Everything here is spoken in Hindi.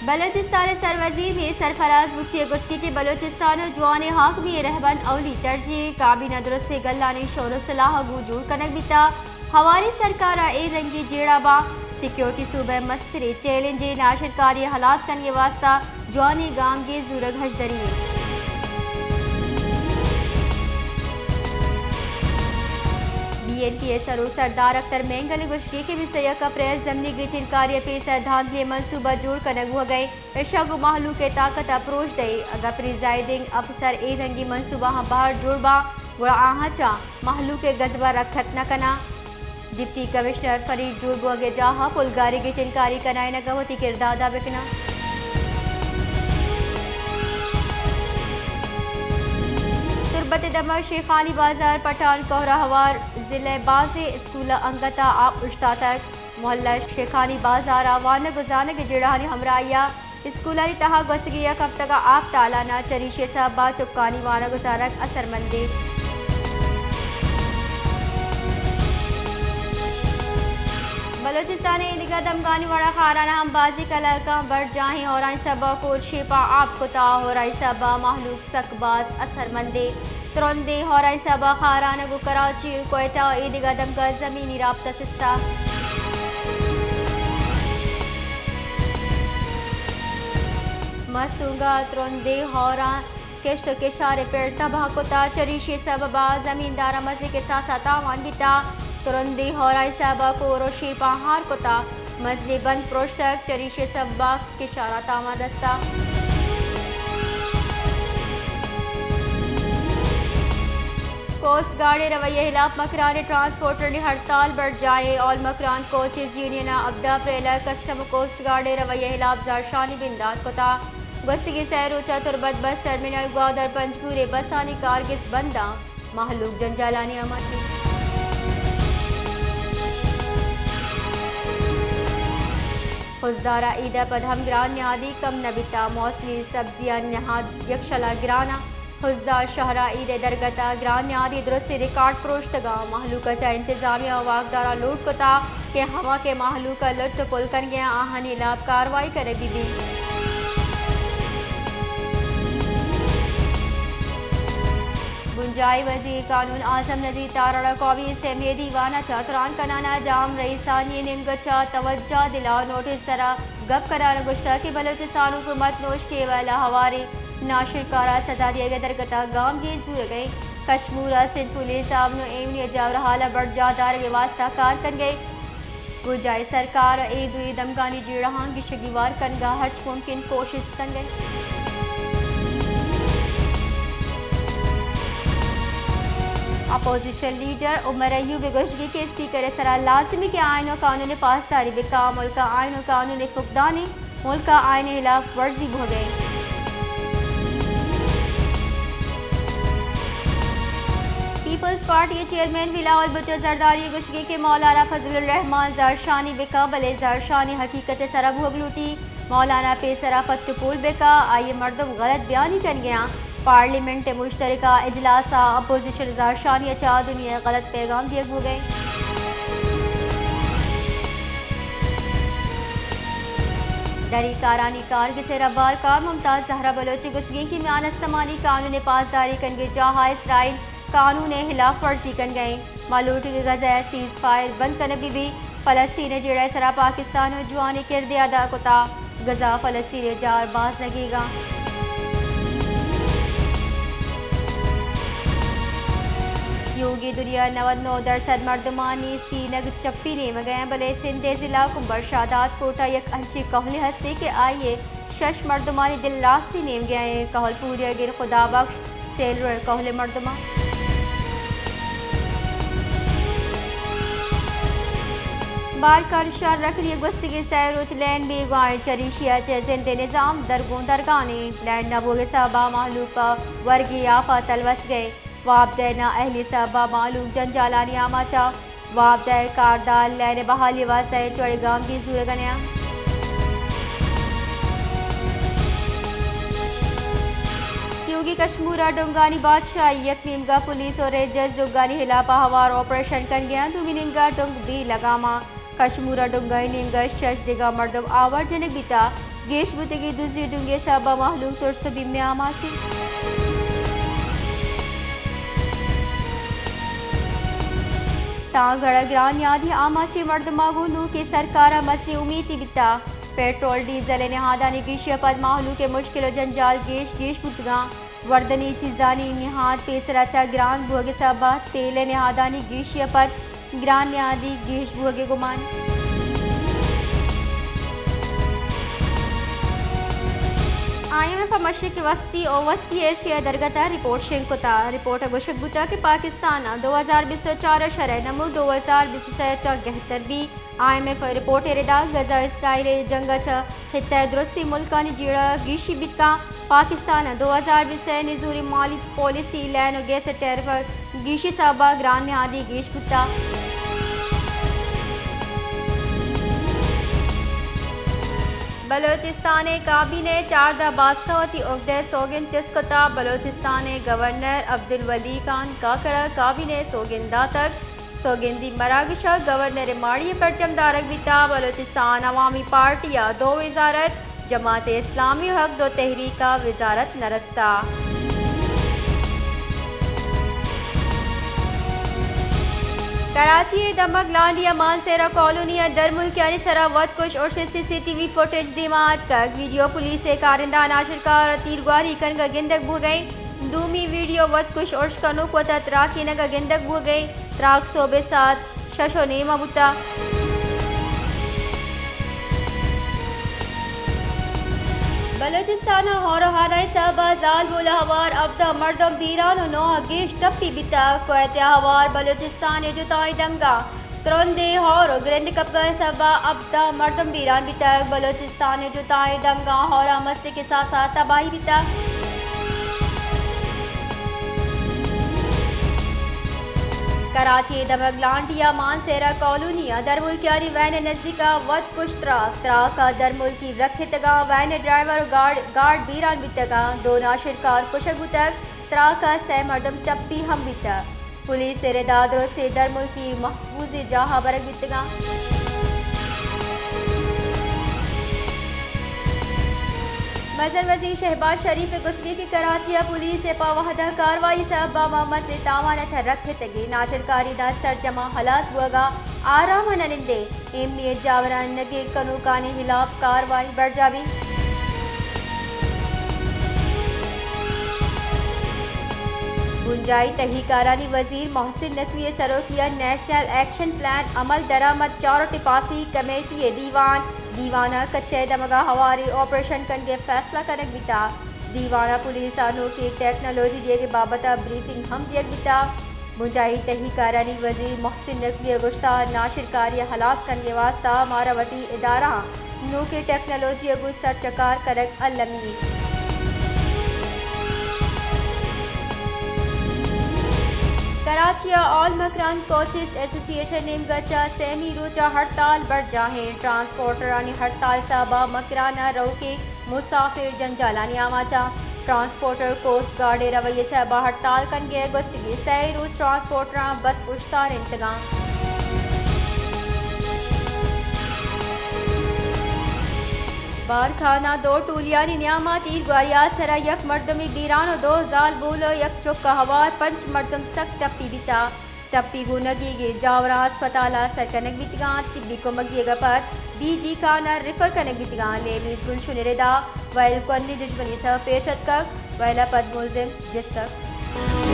बलोचिस्तान सरवजी में सरफराज मुफ्ती गुश्ती के बलोचिस्तान जवान हाकमी रहबन अवली तरजी काबीना दुरुस्त गल्लानी शोर सलाह गुजूर कनक बिता हवारी सरकार ए रंगी जेड़ाबा सिक्योरिटी सूबे मस्तरे चैलेंज नाशरकारी हलास करने वास्ता जवानी गाम के जूरग हजदरी BNP सरो सरदार अख्तर मेंगल गुश्की के विषय अप्रैल जमनी ग्रिचिनकारी पे सैद्धांत मंसूबा जोड़ कनक हो गए इर्शागु माहलू के ताकत अप्रोच दे अगर प्रिजाइडिंग अफसर ए रंगी मंसूबा हम बाहर जोड़बा वड़ा आहाचा माहलू के गजबा रखत न कना डिप्टी कमिश्नर फरीद जुड़बो अगे जाहा पुलगारी की चिनकारी कनाई न गवती किरदादा बिकना तुरबत दमर शेखानी बाजार पठान कोहरा हवार जिले बाजे स्कूल अंगता आप उश्ता तक मोहल्ला शेखानी बाजार आवान गुजान के जिड़ानी हमराया स्कूल तहा गसगिया कब तक आप तालाना चरीशे साहबा चुक्कानी वाना गुजारक असरमंदी बलोचिस्तान निगा दमगानी वाला खाराना हम बाजी कलर का बढ़ जाए और सबा को शेपा आप कुता और सबा महलूक सकबाज असरमंदे तुरंदे और सबा खाराना गो कराची कोयटा ईदिगा दम का जमीनी राब्ता सिस्ता मसूंगा तुरंदे और किश्त के शारे पेड़ तबाह कुता चरीशे सबा जमींदारा मजे के साथ साथ आवान बिता तुरंदी होराई साहबा को रोशी पहाड़ कोता मजली बंद प्रोष्टक चरीशे सबा के शारा तामा दस्ता कोस्ट गार्ड रवैये खिलाफ मकरान ट्रांसपोर्टर ने हड़ताल बढ़ जाए और मकरान कोचेज यूनियन अब्दा प्रेला कस्टम कोस्ट गार्ड रवैये खिलाफ जारशानी बिंदास कोता बसी सैरोचा तुरबत बस टर्मिनल ग्वादर पंजगूरे बसानी कारगिस बंदा महलूक जंजालानी अमती खुजदारा ईदा पदम ग्रान न्यादी कम नबिता मौसमी सब्जियां नहाद यक्षला गिराना खुजदार शहरा ईद दरगता ग्रान न्यादी दुरुस्त रिकॉर्ड प्रोश्तगा महलूका चा इंतजामिया वाकदारा लूट कोता के हवा के महलूका लुट पुलकन गया आहनी लाभ कार्रवाई करे बीबी गुंजाई वजीर कानून आजम नजीर तारा कौमी से मेदी वाना चातरान कनाना जाम रईसानी निमगचा तवज्जा दिलाओ नोटिस जरा गप कराना गुश्ता की बलोचिस्तान हुकूमत नोश के वाला हवारे नाशिरकारा सजा दिया गया दरगता गांव के जूर गए कश्मीरा सिंध पुलिस आमनो एवनी जावर हाला बढ़ जादार के वास्ता कार कर गए गुंजाई सरकार ए दुई दमगानी जीड़हान की शगीवार कनगा हर मुमकिन कोशिश कर गए अपोजिशन लीडर उमर अयूब गुश्गी के स्पीकर सरा लाजमी के आयन और कानून पासदारी बिका मुल्क आयन और कानून फुकदानी मुल्क आयन खिलाफ वर्जी हो गए peoples party chairman Bilawal Bhutto Zardari गुश्गी के मौलाना फजलुर रहमान जारशानी बिका बले जारशानी हकीकत सरा भोगलूटी मौलाना पे सरा फतपुल बिका आइए मर्दम गलत बयानी कर गया पार्लियामेंट मुश्तरका इजलास अपोजिशन जारशानी चा दुनिया गलत पैगाम दिए हो गए दरी कारानी कार के रब्बाल कार मुमताज जहरा बलोची गुश्गी की म्यानत समानी कानून पासदारी कन जहा इसराइल कानून खिलाफ वर्जी कर गए मालूट गजा सीज फायर बंद करने भी फलस्तीन जेड़ा सरा पाकिस्तान जुआनी किरदे अदा कोता गजा फलस्तीन जार बाज लगेगा योगी दुनिया 99% मर्दमानी सीनग चप्पी ने मगए बले सिंधे जिला कुंबर शादात कोटा यक अंची कहले हस्ते के आइए शश मर्दमानी दिल रास्ती नेम गए कहल पूरे गिर खुदा बख्श सेलर कहले मर्दमा बार करशार रख लिए गुस्ती के सैरोच लैंड बेगान चरीशिया चेजेंटे निज़ाम दरगों दरगाने लैंड नबोगे साहबा मालूपा वर्गी आफा तलवस गए वाबदैना अहली साहबा मालूम जंजालानी आमाचा वाबदै कारदाल लैने बहाली वास्ते चौड़गाम की जूर गनया योगी कश्मीरा डोंगानी बादशाह यकनीमगा पुलिस और रेंजर्स डोंगानी हिलापा हवार ऑपरेशन कर गया दुमिनिंगा डोंग भी लगामा कश्मीरा डोंगाई निंगा शश दिगा मर्दम आवर जनक बिता गेश बुतगी दुजी डुंगे साबा महलूक तुरसबी में आमाची सांगड़ ग्रान यादी आमाची मर्दमागो नू के सरकारा मसी उम्मीद बिता पेट्रोल डीजल नहादानी गिशिया पद माहलू के मुश्किल जंजाल गेश बुतगा वर्दनी चीजानी निहाद पेसराचा ग्रान भोगे साबा तेल नहादानी गिशिया पद ग्रान यादी गेश भोगे गुमान IMF मशरक़ी वस्ती और वस्ती एशिया दरगता रिपोर्ट शेंकुता रिपोर्ट गुशकबुता के पाकिस्तान 2024 शरह नमू 2023 भी IMF रिपोर्ट एरेदा गजा इसराइल जंगा खिता दुरुस्ती मुल्कानी जीड़ा गीशी बिका पाकिस्तान 2020 निजूरी माली पॉलिसी लैन गैस टैरिफ गीशी साबा ग्रान आदि गीश बुता बलोचिस्तान काबीने 4 बास्कवती उहदे सोगिन चिस्कता बलोचिस्तान गवर्नर अब्दुल वली खान काकड़ा काबीने सोगिंदा तक सोगिंदी मरागशा गवर्नर माड़ी परचमदारक बिता बलोचिस्तान अवामी पार्टिया 2 वजारत जमात इस्लामी हक 2 तहरीका वजारत नरस्ता कराची दमक लांडिया मानसेरा कॉलोनी दरमुल के सरा वदकुश और CCTV फुटेज दिमात का वीडियो पुलिस से कारिंदा नाशरकार तीरगुआरी कन का गिंदक भू गई दूमी वीडियो वदकुश और कनुक व तराकी न का गिंदक भू गई त्राक सोबे साथ शशो नेमा बुता बलोचिस्तान हौरहाना सबा जाल बोला हवार अब्दा मर्दम बीरान नो गेश टप्पी बिता क्वेटा हवार बलोचिस्तान जुताई दंगा त्रंदे हौर ग्रेंड कपगा सबा अब्दा मर्दम बीरान बिता बलोचिस्तान जुताई दंगा हौरा मस्ती के साथ साथ तबाही बिता कराची दमक लांडिया मानसेरा कॉलोनी दरमुल्कियानी वैन नजदीका वद कुछ त्राका दरमुल्की रखितगा वैन ड्राइवर गार्ड बीरान बितगा 2 नाशिरकार कुशक बुतक त्राका से मर्दम टप्पी हम बिता पुलिस रेदादरों से दरमुल्की महफूज जहा बरक बितगा मजर वजीर शहबाज शरीफ गुजरी की कराची पुलिस पावहदा कार्रवाई सब मोहम्मद से तावान रखे तगे नाशरकारी दा सरजमा हलास बुगा आराम ननिंदे एमनीत जावरान नगे कनूकानी खिलाफ कार्रवाई बढ़ जावी गुंजाई तहीकारानी वजीर मोहसिन नकवी सरो किया नेशनल एक्शन प्लान अमल दरामद 4 टिपासी कमेटी दीवाना कच्चे दमगा हवारी ऑपरेशन करके फैसला करक बिता दीवाना पुलिस आनो की टेक्नोलॉजी दिए के बाबत ब्रीफिंग हम दिए बिता मुजाहिद तहीकारानी वजीर मोहसिन नकवी गुश्ता नाशिरकारी हलास करने वास्ता मारावती इदारा नो के टेक्नोलॉजी अगु सर चकार करक अलमी Karachi all Makran coaches association नेम गचा सेमी रोजा हड़ताल बढ़ जाहे ट्रांसपोर्टरानी हड़ताल साबा मकराना रो के मुसाफिर जंजालानी आमाचा ट्रांसपोर्टर कोस्ट गार्ड रवैये साबा हड़ताल कन गए गुस्ती सही रोज ट्रांसपोर्टरा बस पुश्तार इंतजाम बारखाना 2 टूलियानी न्यामा तीर ग्वारिया सरा यक मर्दमी बीरानो 2 जाल बोलो यक चौका हवार 5 मर्दम सक टप्पी बिता टप्पी गुनगी गे जावरा अस्पताल सर कनक बितगा तिब्बी को मगिएगा पर DG काना रिफर कनक बितगा लेबीज गुन शुनिरेदा वैल कोन्नी दुश्मनी सह पेशत कक वैला पद मुलजिम जिस तक